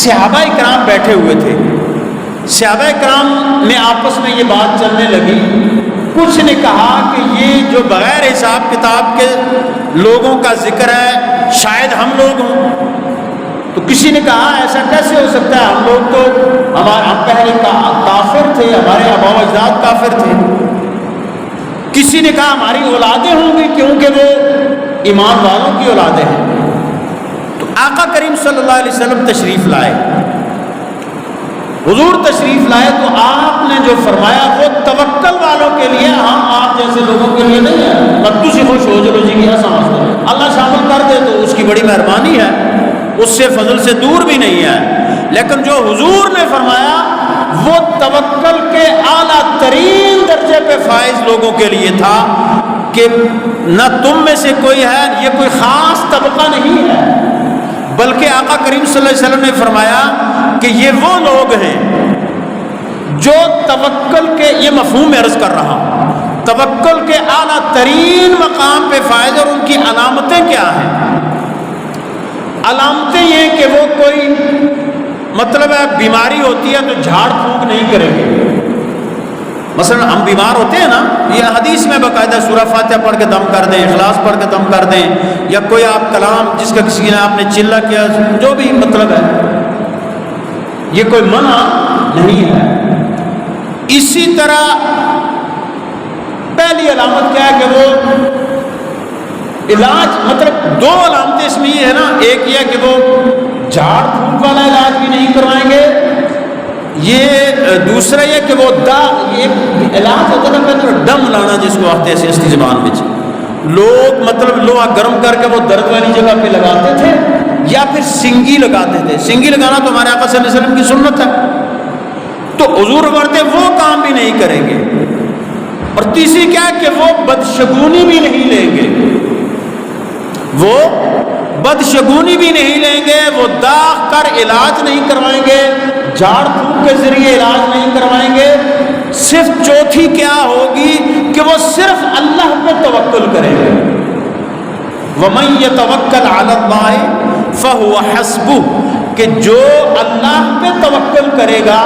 صحابہ کرام بیٹھے ہوئے تھے، صحابہ کرام میں آپس میں یہ بات چلنے لگی، کچھ نے کہا کہ یہ جو بغیر حساب کتاب کے لوگوں کا ذکر ہے شاید ہم لوگ ہوں، تو کسی نے کہا ایسا کیسے ہو سکتا ہے، ہم لوگ تو ہم پہلے کافر تھے، ہمارے آبا و اجداد کافر تھے۔ کسی نے کہا ہماری اولادیں ہوں گی کیونکہ وہ ایمان والوں کی اولادیں ہیں۔ تو آقا کریم صلی اللہ علیہ وسلم تشریف لائے، حضور تشریف لائے تو آپ نے جو فرمایا وہ توکل والوں کے لیے، ہم آپ جیسے لوگوں کے لیے نہیں ہے۔ بدو سے خوش ہو جلو جی کی سمجھتے اللہ شامل کر دے تو اس کی بڑی مہربانی ہے، اس سے فضل سے دور بھی نہیں ہے، لیکن جو حضور نے فرمایا وہ توکل کے اعلیٰ ترین درجے پہ فائز لوگوں کے لیے تھا کہ نہ تم میں سے کوئی ہے، یہ کوئی خاص طبقہ نہیں ہے، بلکہ آقا کریم صلی اللہ علیہ وسلم نے فرمایا کہ یہ وہ لوگ ہیں جو توکل کے، یہ مفہوم میں عرض کر رہا ہوں، توکل کے اعلیٰ ترین مقام پہ فائز، اور ان کی علامتیں کیا ہیں؟ علامتیں یہ کہ وہ کوئی مطلب ہے بیماری ہوتی ہے تو جھاڑ پھونک نہیں کریں گے۔ مثلا ہم بیمار ہوتے ہیں نا، یہ حدیث میں باقاعدہ سورہ فاتحہ پڑھ کے دم کر دیں، اخلاص پڑھ کے دم کر دیں، یا کوئی آپ کلام جس کا کسی نے آپ نے چلہ کیا، جو بھی مطلب ہے، یہ کوئی منع نہیں ہے۔ اسی طرح پہلی علامت کیا ہے کہ وہ علاج، مطلب دو علامتیں اس میں یہ ہے نا، ایک یہ ہے کہ وہ جھاڑ پھونک والا علاج بھی نہیں کروائیں گے، یہ دوسرا یہ کہ وہ یہ علاج ہوتا ہے نا ڈم لانا، جس کو آتے ہیں استی زبان میں لوگ مطلب لوہا گرم کر کے وہ درد والی جگہ پہ لگاتے تھے، یا پھر سنگی لگاتے تھے۔ سنگی لگانا تو ہمارے آقا صلی اللہ علیہ وسلم کی سنت ہے، تو حضور فرماتے وہ کام بھی نہیں کریں گے۔ اور تیسری کیا ہے کہ وہ بدشگونی بھی نہیں لیں گے، وہ بدشگونی بھی نہیں لیں گے، وہ داغ کر علاج نہیں کروائیں گے، جھاڑ پھونک کے ذریعے علاج نہیں کروائیں گے۔ صرف چوتھی کیا ہوگی کہ وہ صرف اللہ پہ توکل کریں گے۔ وَمَن يَتَوَكَّلْ عَلَى اللَّهِ فَهُوَ حَسْبُهُ، کہ جو اللہ پہ توکل کرے گا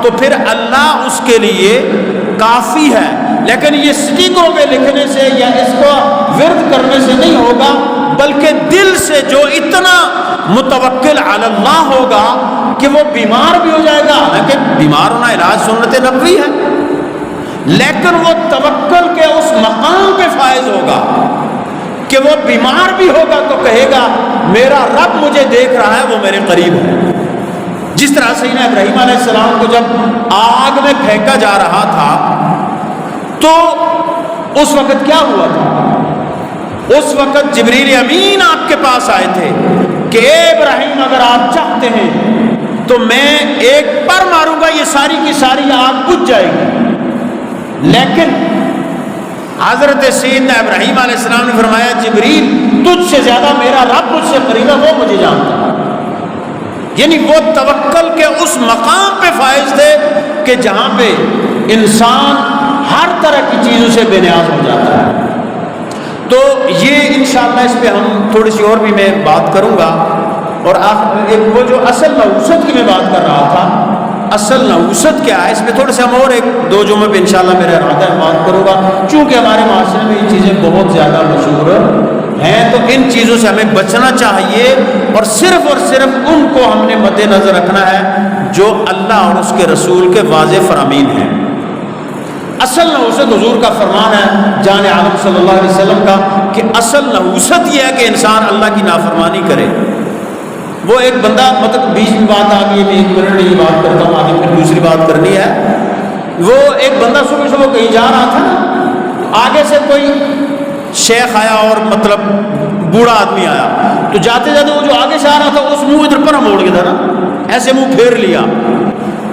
تو پھر اللہ اس کے لیے کافی ہے۔ لیکن یہ سٹیکروں پہ لکھنے سے یا اس کو ورد کرنے سے نہیں ہوگا، بلکہ دل سے جو اتنا متوکل علی اللہ ہوگا کہ وہ بیمار بھی ہو جائے گا، حالانکہ بیمار ہونا علاج سنت نبوی ہے، لیکن وہ توکل کے اس مقام پہ فائز ہوگا کہ وہ بیمار بھی ہوگا تو کہے گا میرا رب مجھے دیکھ رہا ہے، وہ میرے قریب ہے۔ جس طرح سیدنا ابراہیم علیہ السلام کو جب آگ میں پھینکا جا رہا تھا تو اس وقت کیا ہوا تھا؟ اس وقت جبریل امین آپ کے پاس آئے تھے کہ اے ابراہیم اگر آپ چاہتے ہیں تو میں ایک پر ماروں گا، یہ ساری کی ساری آگ بجھ جائے گی۔ لیکن حضرت سیدنا ابراہیم علیہ السلام نے فرمایا جبریل تجھ سے زیادہ میرا رب مجھ سے قریب ہے، وہ مجھے جانتا ہے۔ یعنی وہ توکل کے اس مقام پہ فائز تھے کہ جہاں پہ انسان ہر طرح کی چیزوں سے بے نیاز ہو جاتا ہے۔ تو یہ انشاءاللہ اس پہ ہم تھوڑی سی اور بھی میں بات کروں گا، اور وہ جو اصل نحوست کی میں بات کر رہا تھا، اصل نحوست کیا ہے، اس پہ تھوڑے سے ہم اور ایک دو جمعے پہ انشاءاللہ میرا ارادہ ہے بات کروں گا، چونکہ ہمارے معاشرے میں یہ چیزیں بہت زیادہ مشہور ہیں، تو ان چیزوں سے ہمیں بچنا چاہیے، اور صرف ان کو ہم نے مد نظر رکھنا ہے جو اللہ اور اس کے رسول کے واضح فرامین ہیں۔ اصل نحوست حضور کا فرمان ہے جان عالم صلی اللہ علیہ وسلم کا کہ اصل نحوست یہ ہے کہ انسان اللہ کی نافرمانی کرے۔ وہ ایک بندہ مطلب بیچ میں بات آ گئی، میں ایک منٹ میں یہ بات کرتا ہوں، آگے پھر دوسری بات کرنی ہے۔ وہ ایک بندہ صبح کہیں جا رہا تھا، آگے سے کوئی شیخ آیا اور مطلب بوڑھا آدمی آیا، تو جاتے جاتے وہ جو آگے سے آ رہا تھا اس منہ ادھر پر موڑ کے تھا نا، ایسے منہ پھیر لیا،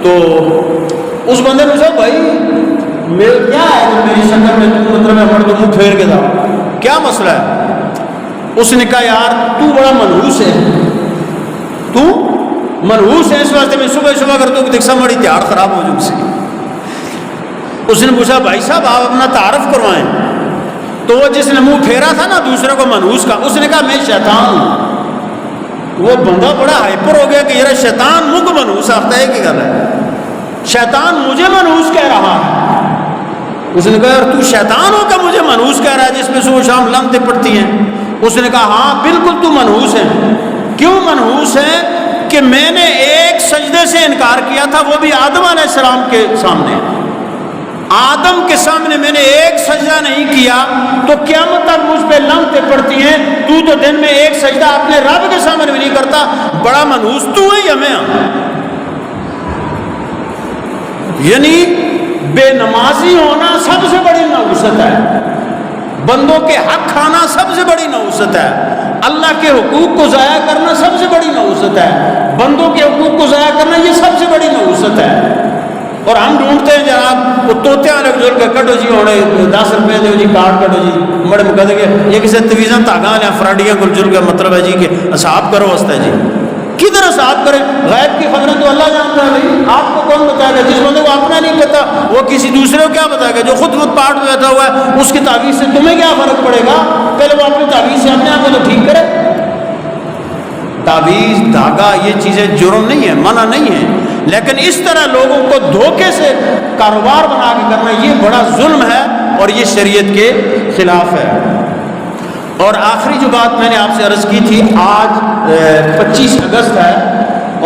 تو اس بندے نے پوچھا بھائی میرے کیا ہے تو میری شکل میں مطلب ہے تو منہ پھیر کے تھا، کیا مسئلہ ہے؟ اس نے کہا یار تو بڑا منحوس ہے، تو منحوس ہے، اس واسطے میں صبح اگر تو دیکھا بڑی تیار خراب ہو جائے سے۔ اس نے پوچھا بھائی صاحب آپ اپنا تعارف کروائیں، تو وہ جس نے منہ پھیرا تھا نا دوسرے کو منحوس کا، اس نے کہا میں شیطان ہوں۔ وہ بندہ بڑا ہائپر ہو گیا کہ یار شیطان منہ کو منحوس آتا ہے کہ گل ہے، شیطان مجھے منحوس کہہ رہا ہے۔ اس نے کہا یار تو شیطان ہو کہ مجھے منحوس کہہ رہا ہے جس میں صبح شام لمتے پڑتی ہیں؟ اس نے کہا ہاں بالکل تو منحوس ہے۔ کیوں منحوس ہے؟ کہ میں نے ایک سجدے سے انکار کیا تھا، وہ بھی آدم علیہ السلام کے سامنے، آدم کے سامنے میں نے ایک سجدہ نہیں کیا، تو قیامت تک مجھ پہ لعنتیں پڑتی ہیں، تو دن میں ایک سجدہ اپنے رب کے سامنے بھی نہیں کرتا، بڑا منحوس تو ہے یا میں؟ یعنی بے نمازی ہونا سب سے بڑی نحوست ہے، بندوں کے حق کھانا سب سے بڑی نحوست ہے، اللہ کے حقوق کو ضائع کرنا سب سے بڑی نحوست ہے، بندوں کے حقوق کو ضائع کرنا یہ سب سے بڑی نحوست ہے۔ اور ہم ڈھونڈتے ہیں جناب وہ توتے والے بزرگ کے کٹو جی ہونے 10 روپے دو جی کارڈ کٹو جی بڑے مقدر کے یہ کسی تویزاں تاگاں لیا فراڈیاں گلجر کا مطلب ہے جی کہ حساب کرو واسطہ ہے جی، کدھر حساب کریں؟ غیب کی خبریں تو اللہ جانتا ہے بھائی، آپ کو کون بتائے گا؟ جس بندے کو اپنا نہیں پتا وہ کسی دوسرے کو کیا بتائے گا؟ جو خود پاٹ میں بیٹھا ہوا ہے اس کی تعویذ سے تمہیں کیا فرق پڑے گا؟ پہلے وہ اپنی تعویذ سے اپنے آپ کو تو ٹھیک کرے۔ تعویذ دھاگا یہ چیزیں جرم نہیں ہے، منع نہیں ہے، لیکن اس طرح لوگوں کو دھوکے سے کاروبار بنا کے کرنا یہ بڑا ظلم ہے اور یہ شریعت کے خلاف ہے۔ اور آخری جو بات میں نے آپ سے عرض کی تھی، آج 25 اگست ہے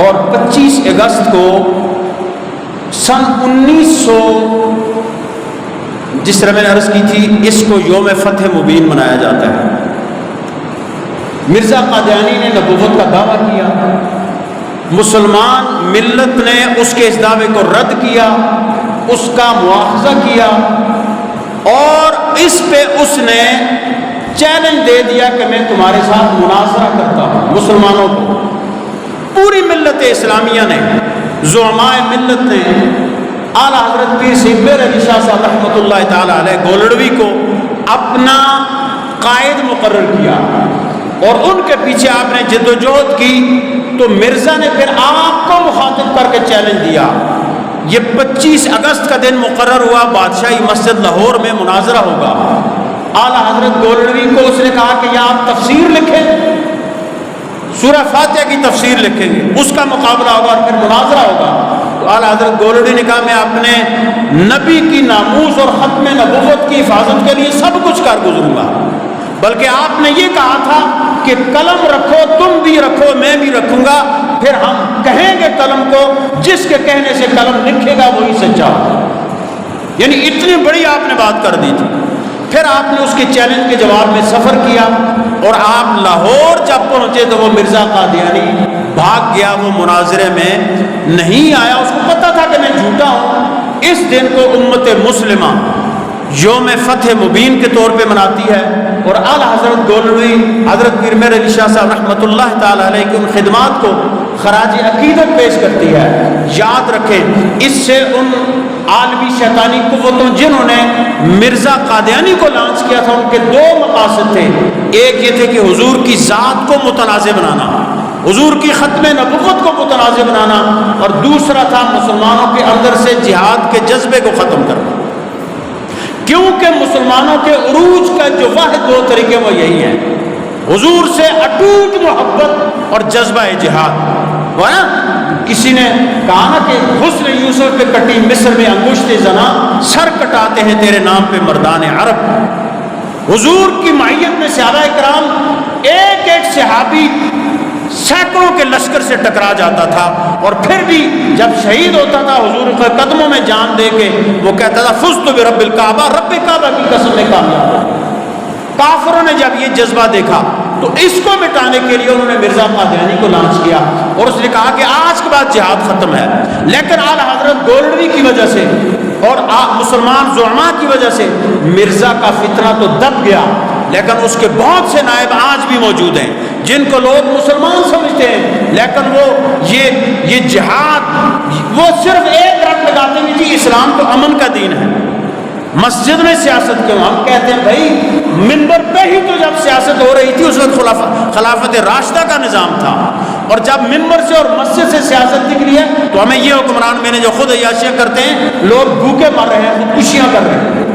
اور 25 اگست کو سن 1900 جس طرح میں نے عرض کی تھی اس کو یوم فتح مبین منایا جاتا ہے۔ مرزا قادیانی نے نبوت کا دعویٰ کیا، مسلمان ملت نے اس کے اس دعوے کو رد کیا، اس کا مواخذہ کیا اور اس پہ اس نے چیلنج دے دیا کہ میں تمہارے ساتھ مناظرہ کرتا ہوں۔ مسلمانوں کو پوری ملت اسلامیہ نے، زعماء ملت نے اعلیٰ حضرت پیر سید میر علی شاہ صاحب رحمۃ اللہ تعالیٰ علیہ گولڑوی کو اپنا قائد مقرر کیا اور ان کے پیچھے آپ نے جدوجہد کی، تو مرزا نے پھر آپ کو مخاطب کر کے چیلنج دیا۔ یہ 25 اگست کا دن مقرر ہوا، بادشاہی مسجد لاہور میں مناظرہ ہوگا۔ اعلیٰ حضرت گولڑوی کو اس نے کہا کہ یا آپ تفسیر لکھیں، سورہ فاتحہ کی تفسیر لکھیں گے، اس کا مقابلہ ہوگا اور پھر مناظرہ ہوگا۔ تو اعلیٰ حضرت گولڑوی نے کہا میں اپنے نبی کی ناموس اور ختم نبوت کی حفاظت کے لیے سب کچھ کر گزروں گا، بلکہ آپ نے یہ کہا تھا کہ قلم رکھو، تم بھی رکھو، میں بھی رکھوں گا، پھر ہم کہیں گے قلم کو، جس کے کہنے سے قلم لکھے گا وہی سچا ہوگا۔ یعنی اتنی بڑی آپ نے بات کر دی تھی۔ پھر آپ نے اس کے چیلنج کے جواب میں سفر کیا اور آپ لاہور جب پہنچے تو وہ مرزا قادیانی بھاگ گیا، وہ مناظرے میں نہیں آیا، اس کو پتا تھا کہ میں جھوٹا ہوں۔ اس دن کو امت مسلمہ یوم فتح مبین کے طور پہ مناتی ہے اور اعلیٰ حضرت گولڑوی حضرت پیر میر علی شاہ صاحب رحمۃ اللہ تعالیٰ علیہ کی ان خدمات کو خراج عقیدت پیش کرتی ہے۔ یاد رکھیں اس سے ان عالمی شیطانی قوتوں جنہوں نے مرزا قادیانی کو لانچ کیا تھا ان کے دو مقاصد تھے، ایک یہ تھے کہ حضور کی ذات کو متنازع بنانا، حضور کی ختم نبوت کو متنازع بنانا، اور دوسرا تھا مسلمانوں کے اندر سے جہاد کے جذبے کو ختم کرنا، کیونکہ مسلمانوں کے عروج کا جو واحد دو طریقے وہ یہی ہیں، حضور سے اٹوٹ محبت اور جذبہ جہاد۔ وہ نا کسی نے کہا نا کہ حسن یوسف پہ کٹی مصر میں انگشت زنا، سر کٹاتے ہیں تیرے نام پہ مردان عرب۔ حضور کی معیت میں صحابہ کرام ایک ایک صحابی سینکڑوں کے لشکر سے ٹکرا جاتا تھا اور پھر بھی جب شہید ہوتا تھا حضور کے قدموں میں جان دے کے وہ کہتا تھا فزت برب الکعبہ، رب کعبہ کی قسم میں کامیاب ہوا۔ کافروں نے جب یہ جذبہ دیکھا تو اس کو مٹانے کے لیے انہوں نے مرزا قادیانی کو لانچ کیا اور اس نے کہا کہ آج کے بعد جہاد ختم ہے، لیکن اعلیٰ حضرت گولڑوی کی وجہ سے اور مسلمان زعماء کی وجہ سے مرزا کا فتنہ تو دب گیا، لیکن اس کے بہت سے نائب آج بھی موجود ہیں جن کو لوگ مسلمان سمجھتے ہیں، لیکن وہ یہ جہاد وہ صرف ایک رٹ لگاتے ہیں جی اسلام تو امن کا دین ہے، مسجد میں سیاست کیوں؟ ہم کہتے ہیں بھائی منبر پہ ہی تو جب سیاست ہو رہی تھی اس وقت خلافت راشدہ کا نظام تھا، اور جب منبر سے اور مسجد سے سیاست نکلی ہے تو ہمیں یہ حکمران میں نے جو خود عیاشیاں کرتے ہیں، لوگ بھوکے مر رہے ہیں، خودکشیاں کر رہے ہیں،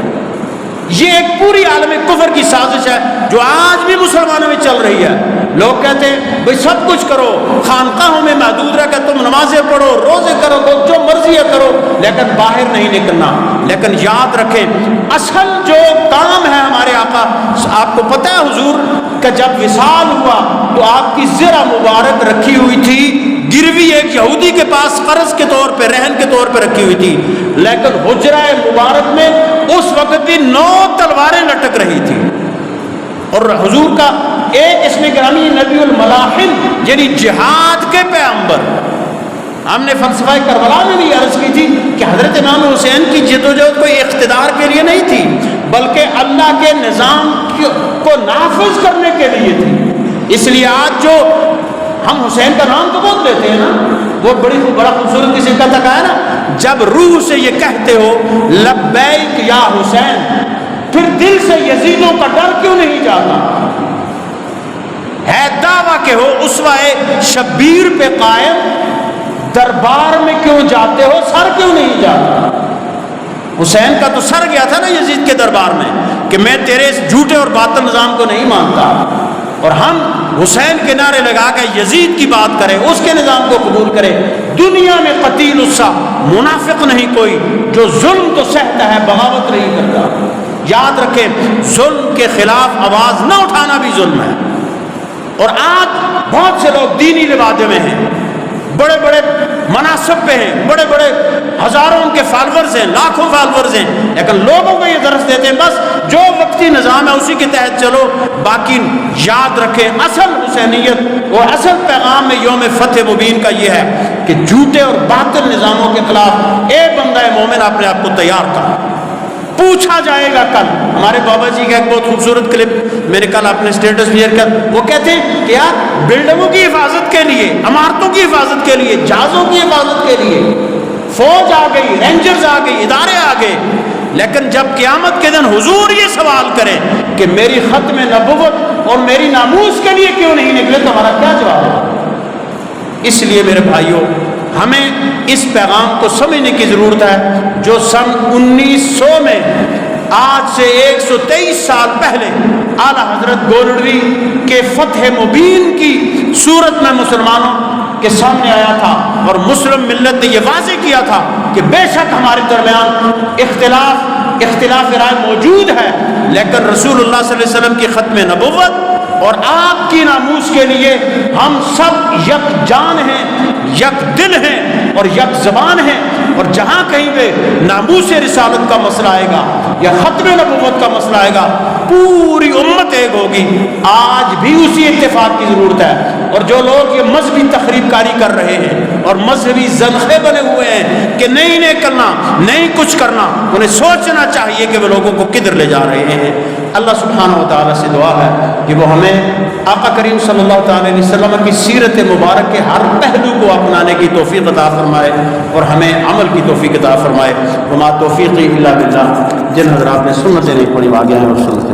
یہ ایک پوری عالم کفر کی سازش ہے جو آج بھی مسلمانوں میں چل رہی ہے۔ لوگ کہتے ہیں بھئی سب کچھ کرو، خانقاہوں میں محدود رہ کر تم نمازیں پڑھو، روزے کرو، جو مرضی ہے کرو، لیکن باہر نہیں نکلنا۔ لیکن یاد رکھیں اصل جو کام ہے ہمارے آقا، آپ کو پتہ ہے حضور کا جب وصال ہوا تو آپ کی زرہ مبارک رکھی ہوئی تھی گروی ایک یہودی کے پاس قرض کے طور پہ، رہن کے طور پہ رکھی ہوئی تھی، لیکن حجرہ مبارک میں اس وقت بھی 9 تلواریں لٹک رہی تھی، اور حضور کا ایک اسم گرامی نبی الملاحم یعنی جہاد کے پیغمبر۔ ہم نے فلسفہ کربلا میں بھی عرض کی تھی کہ حضرت امام حسین کی جدوجہد کوئی اقتدار کے لیے نہیں تھی، بلکہ اللہ کے نظام کو نافذ کرنے کے لیے تھی۔ اس لیے آج جو ہم حسین کا نام تو بہت لیتے ہیں نا، وہ بڑا خوبصورت کسی کا تک ہے نا، جب روح سے یہ کہتے ہو لبیک یا حسین، پھر دل سے یزیدوں کا ڈر کیوں نہیں جاتا؟ ہے دعویٰ کہ ہو اسوہ شبیر پہ قائم، دربار میں کیوں جاتے ہو، سر کیوں نہیں جاتا؟ حسین کا تو سر گیا تھا نا یزید کے دربار میں کہ میں تیرے اس جھوٹے اور باطل نظام کو نہیں مانتا، اور ہم حسین کے نعرے لگا کے یزید کی بات کریں، اس کے نظام کو قبول کریں۔ دنیا میں قتیل اسا منافق نہیں کوئی جو ظلم تو سہتا ہے بغاوت نہیں کرتا۔ یاد رکھیں، ظلم کے خلاف آواز نہ اٹھانا بھی ظلم ہے۔ اور آج بہت سے لوگ دینی لبادے میں ہیں، بڑے بڑے مناصب پہ ہیں، بڑے بڑے ہزاروں کے فالورز ہیں، لاکھوں فالورز ہیں، لیکن لوگوں کو یہ درس دیتے ہیں بس جو وقتی نظام ہے اسی کے تحت چلو، باقی یاد رکھیں اصل حسینیت اور اصل پیغام میں یوم فتح مبین کا یہ ہے کہ جھوٹے اور باطل نظاموں کے خلاف اے بندہ مومن اپنے آپ کو تیار کر، پوچھا جائے گا کل۔ ہمارے بابا جی کا ایک بہت خوبصورت کلپ میں نے کل اپنے اسٹیٹس شیئر کیا، وہ کہتے ہیں کہ یار بلڈنگوں کی حفاظت کے لیے، عمارتوں کی حفاظت کے لیے، جہازوں کی حفاظت کے لیے فوج آ گئی، رینجرز آ گئی، ادارے آ گئے، لیکن جب قیامت کے دن حضور یہ سوال کریں کہ میری ختم نبوت اور میری ناموس کے لیے کیوں نہیں نکلے، تو ہمارا کیا جواب ہے؟ اس لیے میرے بھائیوں، ہمیں اس پیغام کو سمجھنے کی ضرورت ہے جو سن 1900 میں آج سے 123 سال پہلے اعلیٰ حضرت گولڑوی کے فتح مبین کی صورت میں مسلمانوں کے سامنے آیا تھا، اور مسلم ملت نے یہ واضح کیا تھا کہ بے شک ہمارے درمیان اختلاف رائے موجود ہے، لیکن رسول اللہ صلی اللہ علیہ وسلم کی ختم نبوت اور آپ کی ناموس کے لیے ہم سب یک جان ہیں، یک دل ہیں اور یک زبان ہیں، اور جہاں کہیں پہ ناموس رسالت کا مسئلہ آئے گا یا ختم نبوت کا مسئلہ آئے گا، پوری امت ایک ہوگی۔ آج بھی اسی اتفاق کی ضرورت ہے، اور جو لوگ یہ مذہبی تخریب کاری کر رہے ہیں اور مذہبی زنخے بنے ہوئے ہیں کہ نہیں کرنا، نہیں کچھ کرنا، انہیں سوچنا چاہیے کہ وہ لوگوں کو کدھر لے جا رہے ہیں۔ اللہ سبحانہ و تعالیٰ سے دعا ہے کہ وہ ہمیں آقا کریم صلی اللہ تعالیٰ علیہ وسلم کی سیرت مبارک کے ہر پہلو کو اپنانے کی توفیق عطا فرمائے اور ہمیں عمل کی توفیق عطا فرمائے۔ وما توفیقی الا باللہ۔ جن حضرات نے سنتیں نہیں پڑھی آگے ہیں وہ سنتیں